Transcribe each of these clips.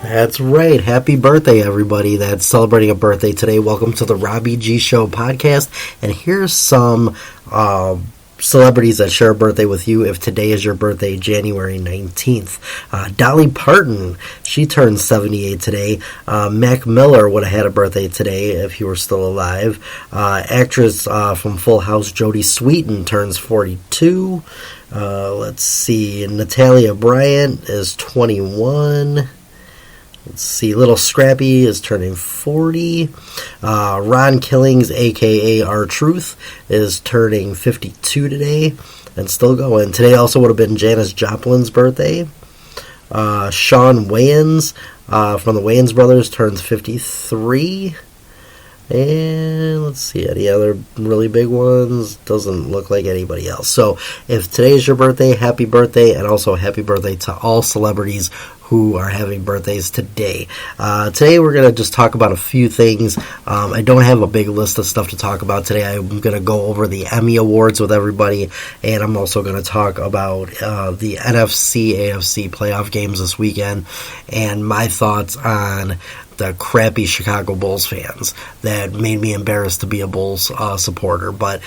That's right. Happy birthday, everybody that's celebrating a birthday today. Welcome to the Robbie.G Show podcast. And here's some celebrities that share a birthday with you if today is your birthday, January 19th. Dolly Parton, she turns 78 today. Mac Miller would have had a birthday today if he were still alive. Actress from Full House, Jodie Sweetin, turns 42. Let's see, Natalia Bryant is 21. Let's see, Little Scrappy is turning 40. Ron Killings, a.k.a. R-Truth, is turning 52 today and still going. Today also would have been Janis Joplin's birthday. Shawn Wayans from the Wayans Brothers turns 53. And let's see, any other really big ones? Doesn't look like anybody else. So if today's your birthday, happy birthday, and also happy birthday to all celebrities who are having birthdays today. Today we're going to just talk about a few things. I don't have a big list of stuff to talk about today. I'm going to go over the Emmy Awards with everybody, and I'm also going to talk about the NFC, AFC playoff games this weekend, and my thoughts on the crappy Chicago Bulls fans that made me embarrassed to be a Bulls supporter. But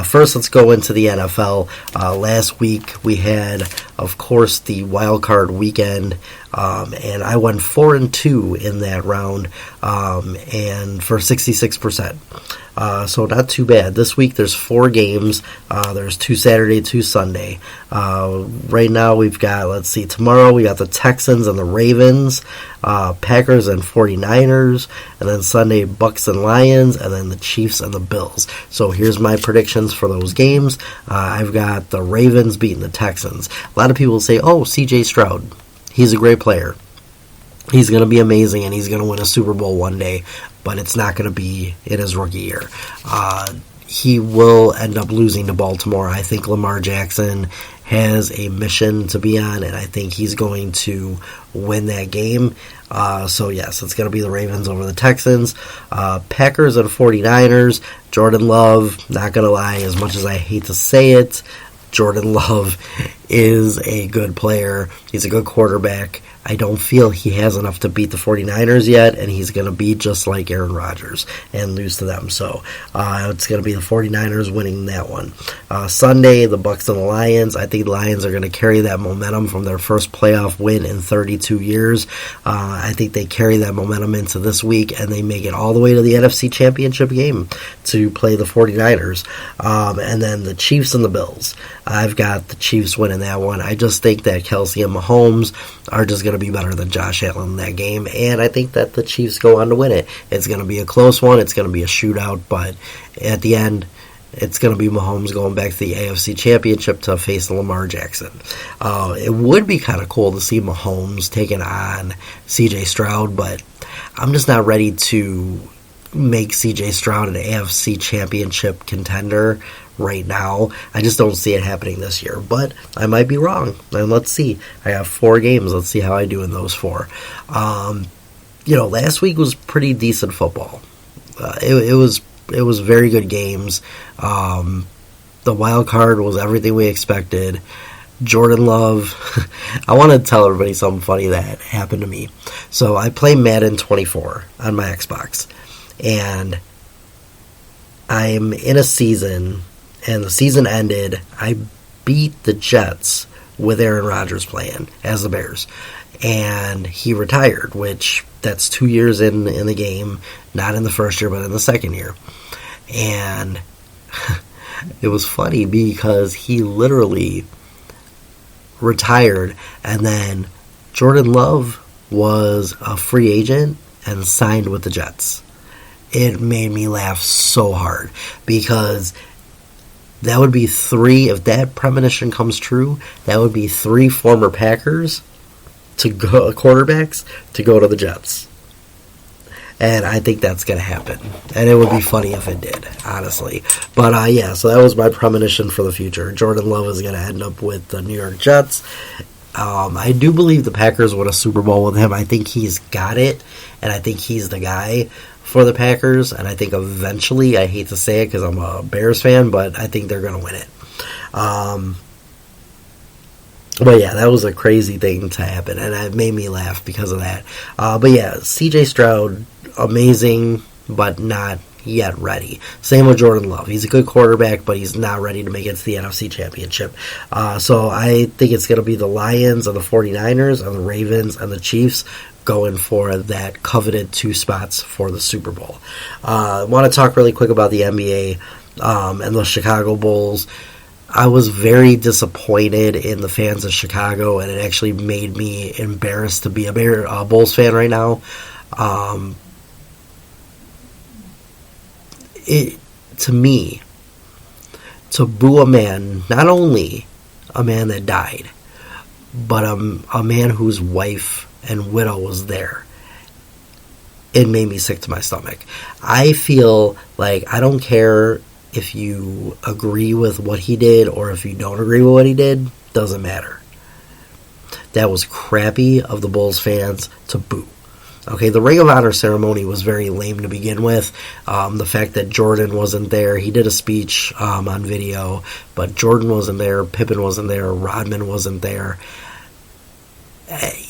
first, let's go into the NFL. Last week, we had, of course, the wild card weekend, and I went 4-2 in that round, and for 66%. So not too bad. This week there's 4 games. There's 2 Saturday, 2 Sunday. Right now we've got, let's see, tomorrow we got the Texans and the Ravens, Packers and 49ers, and then Sunday Bucks and Lions, and then the Chiefs and the Bills. So here's my predictions for those games. I've got the Ravens beating the Texans. A lot of people say, oh, C.J. Stroud, he's a great player. He's going to be amazing, and he's going to win a Super Bowl one day, but it's not going to be in his rookie year. He will end up losing to Baltimore. I think Lamar Jackson has a mission to be on, and I think he's going to win that game. So, yes, it's going to be the Ravens over the Texans. Packers and 49ers. Jordan Love, not going to lie, as much as I hate to say it, Jordan Love is a good player. He's a good quarterback. I don't feel he has enough to beat the 49ers yet, and he's going to be just like Aaron Rodgers and lose to them. So it's going to be the 49ers winning that one. Sunday, the Bucks and the Lions. I think the Lions are going to carry that momentum from their first playoff win in 32 years. I think they carry that momentum into this week, and they make it all the way to the NFC Championship game to play the 49ers. And then the Chiefs and the Bills. I've got the Chiefs winning that one. I just think that Kelsey and Mahomes are just going to be better than Josh Allen in that game, and I think that the Chiefs go on to win it. It's going to be a close one. It's going to be a shootout, but at the end, it's going to be Mahomes going back to the AFC Championship to face Lamar Jackson. It would be kind of cool to see Mahomes taking on C.J. Stroud, but I'm just not ready to make C.J. Stroud an AFC Championship contender right now. I just don't see it happening this year, but I might be wrong, and let's see. I have 4 games. Let's see how I do in those 4. Last week was pretty decent football. It was very good games. The wild card was everything we expected. Jordan Love. I want to tell everybody something funny that happened to me. So I play Madden 24 on my Xbox, and I'm in a season, and the season ended. I beat the Jets with Aaron Rodgers playing as the Bears, and he retired, which that's 2 years in the game, not in the first year, but in the second year. And it was funny because he literally retired, and then Jordan Love was a free agent and signed with the Jets. It made me laugh so hard because that would be 3, if that premonition comes true, that would be 3 former Packers to go, quarterbacks to go to the Jets. And I think that's going to happen. And it would be funny if it did, honestly. But, so that was my premonition for the future. Jordan Love is going to end up with the New York Jets. I do believe the Packers win a Super Bowl with him. I think he's got it, and I think he's the guy for the Packers. And I think eventually, I hate to say it because I'm a Bears fan, but I think they're going to win it. But yeah, that was a crazy thing to happen, and it made me laugh because of that. But yeah, CJ Stroud, amazing, but not yet ready. Same with Jordan Love. He's a good quarterback, but he's not ready to make it to the NFC Championship. So I think it's going to be the Lions and the 49ers and the Ravens and the Chiefs going for that coveted 2 spots for the Super Bowl. I want to talk really quick about the NBA and the Chicago Bulls. I was very disappointed in the fans of Chicago, and it actually made me embarrassed to be a Bulls fan right now. To me, to boo a man, not only a man that died, but a man whose wife and widow was there, it made me sick to my stomach. I feel like I don't care if you agree with what he did or if you don't agree with what he did, doesn't matter. That was crappy of the Bulls fans to boo. Okay, the Ring of Honor ceremony was very lame to begin with. The fact that Jordan wasn't there, he did a speech on video, but Jordan wasn't there, Pippen wasn't there, Rodman wasn't there.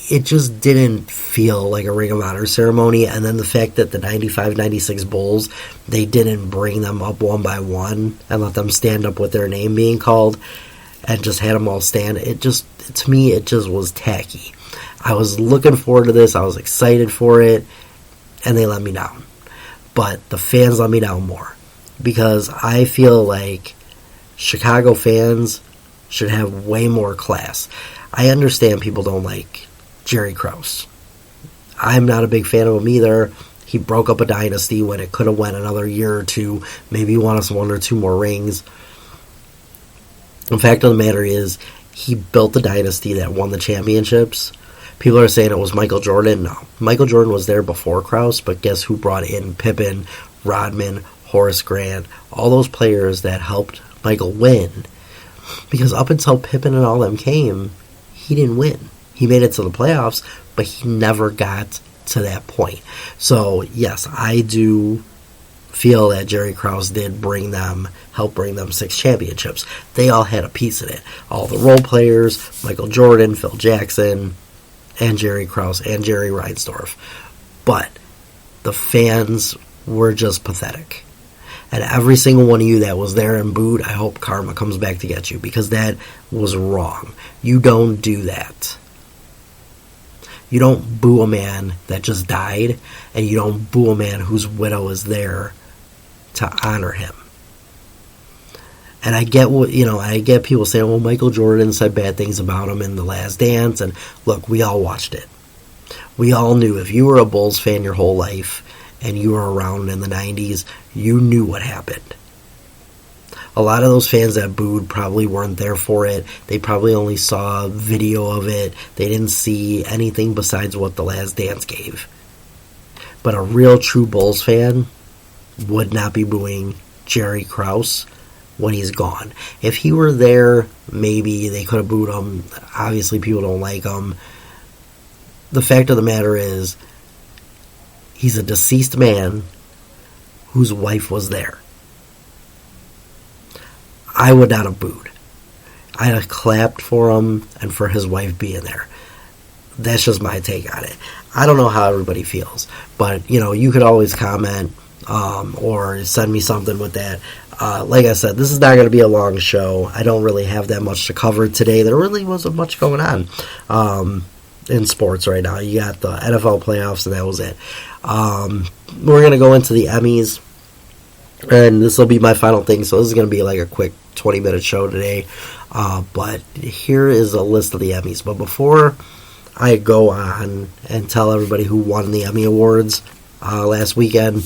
It just didn't feel like a Ring of Honor ceremony. And then the fact that the 95-96 Bulls, they didn't bring them up one by one and let them stand up with their name being called and just had them all stand. To me, it just was tacky. I was looking forward to this. I was excited for it, and they let me down. But the fans let me down more because I feel like Chicago fans should have way more class. I understand people don't like Jerry Krause. I'm not a big fan of him either. He broke up a dynasty when it could have went another year or two. Maybe won us 1 or 2 more rings. The fact of the matter is, he built the dynasty that won the championships. People are saying it was Michael Jordan. No. Michael Jordan was there before Krause, but guess who brought in Pippen, Rodman, Horace Grant, all those players that helped Michael win? Because up until Pippen and all them came, he didn't win. He made it to the playoffs, but he never got to that point. So, yes, I do feel that Jerry Krause did help bring them 6 championships. They all had a piece in it. All the role players, Michael Jordan, Phil Jackson, and Jerry Krause, and Jerry Reinsdorf. But the fans were just pathetic. And every single one of you that was there and booed, I hope karma comes back to get you, because that was wrong. You don't do that. You don't boo a man that just died, and you don't boo a man whose widow is there to honor him. And I get people saying, well, Michael Jordan said bad things about him in The Last Dance, and look, we all watched it. We all knew, if you were a Bulls fan your whole life, and you were around in the 90s, you knew what happened. A lot of those fans that booed probably weren't there for it. They probably only saw video of it. They didn't see anything besides what The Last Dance gave. But a real true Bulls fan would not be booing Jerry Krause when he's gone. If he were there, maybe they could have booed him. Obviously, people don't like him. The fact of the matter is, he's a deceased man whose wife was there. I would not have booed. I'd have clapped for him and for his wife being there. That's just my take on it. I don't know how everybody feels, but you could always comment or send me something with that. Like I said, this is not going to be a long show. I don't really have that much to cover today. There really wasn't much going on in sports right now. You got the NFL playoffs, and that was it. We're going to go into the Emmys, and this will be my final thing, so this is going to be like a quick 20-minute show today. But here is a list of the Emmys. But before I go on and tell everybody who won the Emmy Awards last weekend,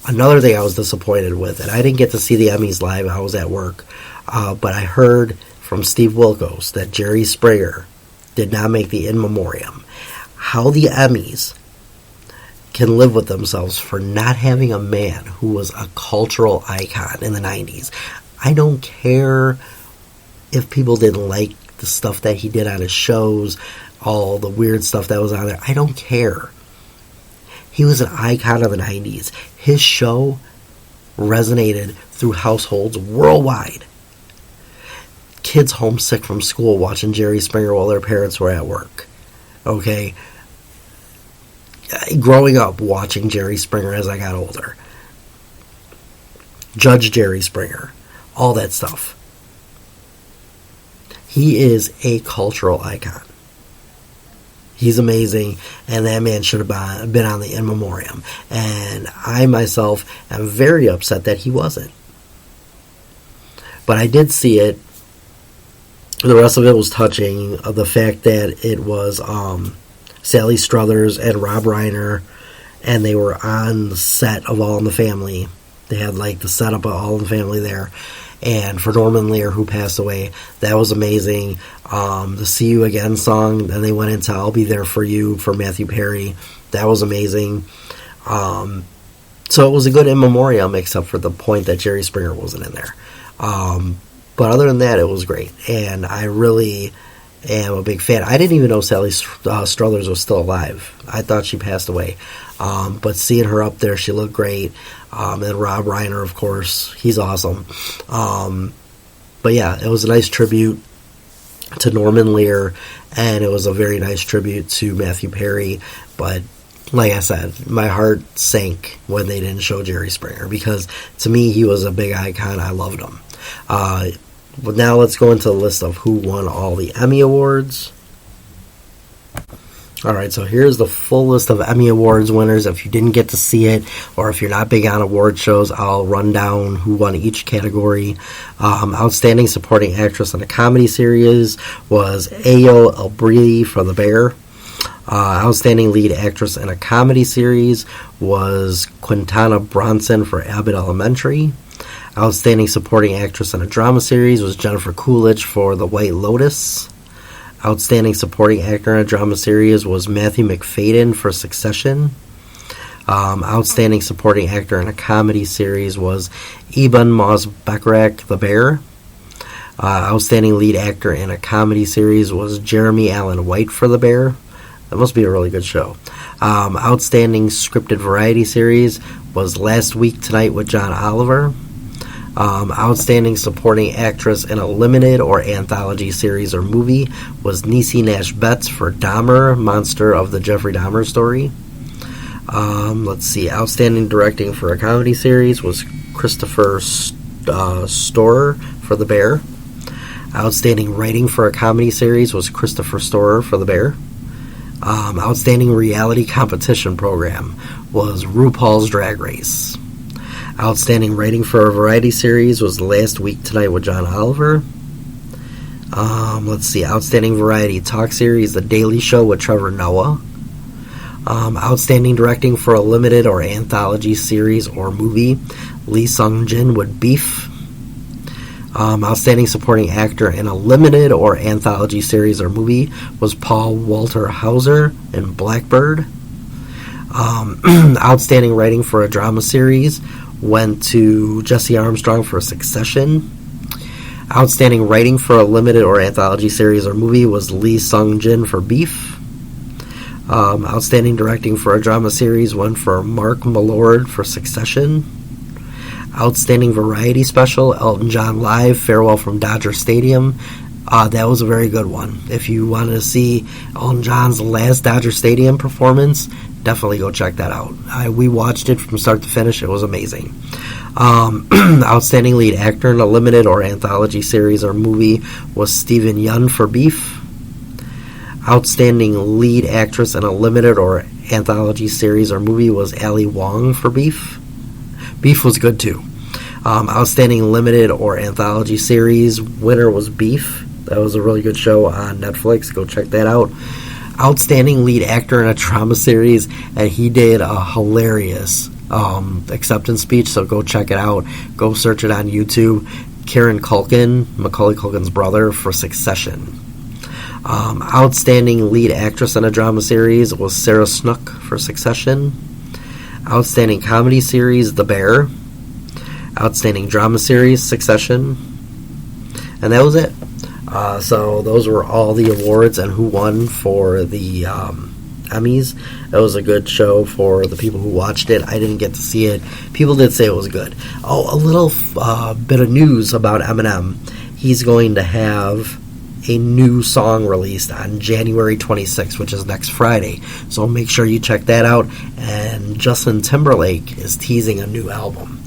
another thing I was disappointed with, and I didn't get to see the Emmys live, I was at work, but I heard from Steve Wilkos that Jerry Springer did not make the in memoriam. How the Emmys can live with themselves for not having a man who was a cultural icon in the 90s. I don't care if people didn't like the stuff that he did on his shows, all the weird stuff that was on there. I don't care. He was an icon of the 90s. His show resonated through households worldwide. kids homesick from school watching Jerry Springer while their parents were at work. Okay? Growing up watching Jerry Springer as I got older. Judge Jerry Springer. All that stuff. He is a cultural icon. He's amazing, and that man should have been on the in memoriam. And I myself am very upset that he wasn't. But I did see it. The rest of it was touching. The fact that it was Sally Struthers and Rob Reiner, and they were on the set of All in the Family. They had like the setup of All in the Family there. And for Norman Lear, who passed away, that was amazing. The See You Again song, then they went into I'll Be There For You for Matthew Perry. That was amazing. So it was a good in memoriam, except for the point that Jerry Springer wasn't in there. But other than that, it was great. And I really am a big fan. I didn't even know Sally Struthers was still alive. I thought she passed away. But seeing her up there, she looked great. And Rob Reiner, of course, he's awesome. But yeah, it was a nice tribute to Norman Lear, and it was a very nice tribute to Matthew Perry. But like I said, my heart sank when they didn't show Jerry Springer, because to me, he was a big icon. I loved him. But now let's go into the list of who won all the Emmy Awards. Alright, so here's the full list of Emmy Awards winners. If you didn't get to see it, or if you're not big on award shows, I'll run down who won each category. Outstanding Supporting Actress in a Comedy Series was Ayo Elbree for The Bear. Outstanding Lead Actress in a Comedy Series was Quintana Bronson for Abbott Elementary. Outstanding Supporting Actress in a Drama Series was Jennifer Coolidge for The White Lotus. Outstanding Supporting Actor in a Drama Series was Matthew McFadden for Succession. Outstanding Supporting Actor in a Comedy Series was Eben Moss-Bachrach, The Bear. Outstanding Lead Actor in a Comedy Series was Jeremy Allen White for The Bear. That must be a really good show. Outstanding Scripted Variety Series was Last Week Tonight with John Oliver. Outstanding Supporting Actress in a Limited or Anthology Series or Movie was Niecy Nash-Betts for Dahmer, Monster of the Jeffrey Dahmer Story. Let's see. Outstanding Directing for a Comedy Series was Christopher Storer for The Bear. Outstanding Writing for a Comedy Series was Christopher Storer for The Bear. Outstanding Reality Competition Program was RuPaul's Drag Race. Outstanding Writing for a Variety Series was Last Week Tonight with John Oliver. Let's see. Outstanding Variety Talk Series, The Daily Show with Trevor Noah. Outstanding Directing for a Limited or Anthology Series or Movie, Lee Sung-jin with Beef. Outstanding Supporting Actor in a Limited or Anthology Series or Movie was Paul Walter Hauser in Blackbird. Outstanding Writing for a Drama Series went to Jesse Armstrong for Succession. Outstanding Writing for a Limited or Anthology Series or Movie was Lee Sung-jin for Beef. Outstanding Directing for a Drama Series went for Mark Milord for Succession. Outstanding Variety Special, Elton John Live, Farewell from Dodger Stadium. That was a very good one. If you wanted to see Elton John's last Dodger Stadium performance, definitely go check that out. We watched it from start to finish. It was amazing. Outstanding Lead Actor in a Limited or Anthology Series or Movie was Steven Yeun for Beef. Outstanding Lead Actress in a Limited or Anthology Series or Movie was Ali Wong for Beef. Beef was good too. Outstanding Limited or Anthology Series winner was Beef. That was a really good show on Netflix. Go check that out. Outstanding Lead Actor in a Drama Series, and he did a hilarious acceptance speech, so go check it out. Go search it on YouTube. Kieran Culkin, Macaulay Culkin's brother, for Succession. Outstanding Lead Actress in a Drama Series was Sarah Snook for Succession. Outstanding Comedy Series, The Bear. Outstanding Drama Series, Succession. And that was it. So those were all the awards and who won for the Emmys. It was a good show for the people who watched it. I didn't get to see it. People did say it was good. Oh, a little bit of news about Eminem. he's going to have a new song released on January 26th, which is next Friday. So make sure you check that out. And Justin Timberlake is teasing a new album.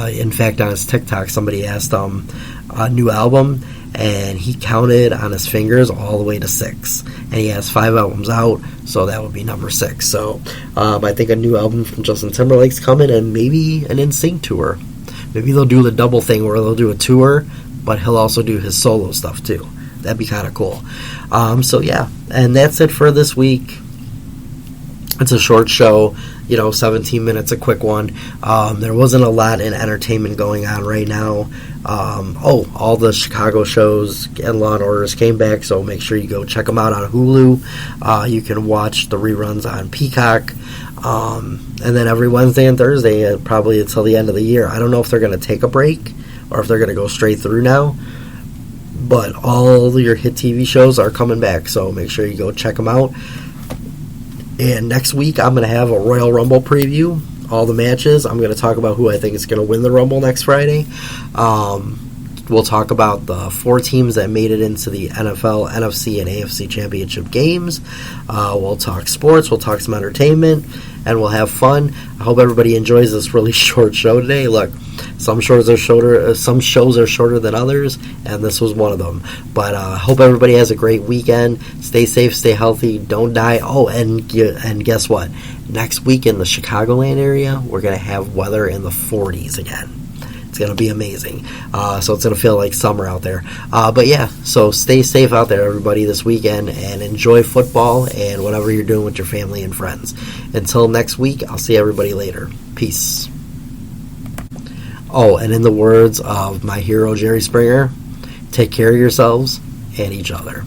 In fact, on his TikTok, somebody asked him a new album, and he counted on his fingers all the way to 6. And he has 5 albums out, so that would be number 6. So I think a new album from Justin Timberlake's coming, and maybe an NSYNC tour. Maybe they'll do the double thing where they'll do a tour, but he'll also do his solo stuff too. That'd be kind of cool. So yeah, and that's it for this week. It's a short show, 17 minutes, a quick one. There wasn't a lot in entertainment going on right now. All the Chicago shows and Law & Orders came back, so make sure you go check them out on Hulu. You can watch the reruns on Peacock. And then every Wednesday and Thursday, probably until the end of the year. I don't know if they're going to take a break or if they're going to go straight through now. But all your hit TV shows are coming back, so make sure you go check them out. And next week, I'm going to have a Royal Rumble preview, all the matches. I'm going to talk about who I think is going to win the Rumble next Friday. We'll talk about the 4 teams that made it into the NFL, NFC, and AFC championship games. We'll talk sports, we'll talk some entertainment, and we'll have fun. I hope everybody enjoys this really short show today. Look, some shows are shorter than others, and this was one of them. But I hope everybody has a great weekend. Stay safe, stay healthy, don't die. Oh, and guess what? Next week in the Chicagoland area, we're going to have weather in the 40s again. It's going to be amazing. So it's going to feel like summer out there. But yeah, so stay safe out there, everybody, this weekend, and enjoy football and whatever you're doing with your family and friends. Until next week, I'll see everybody later. Peace. Oh, and in the words of my hero, Jerry Springer, take care of yourselves and each other.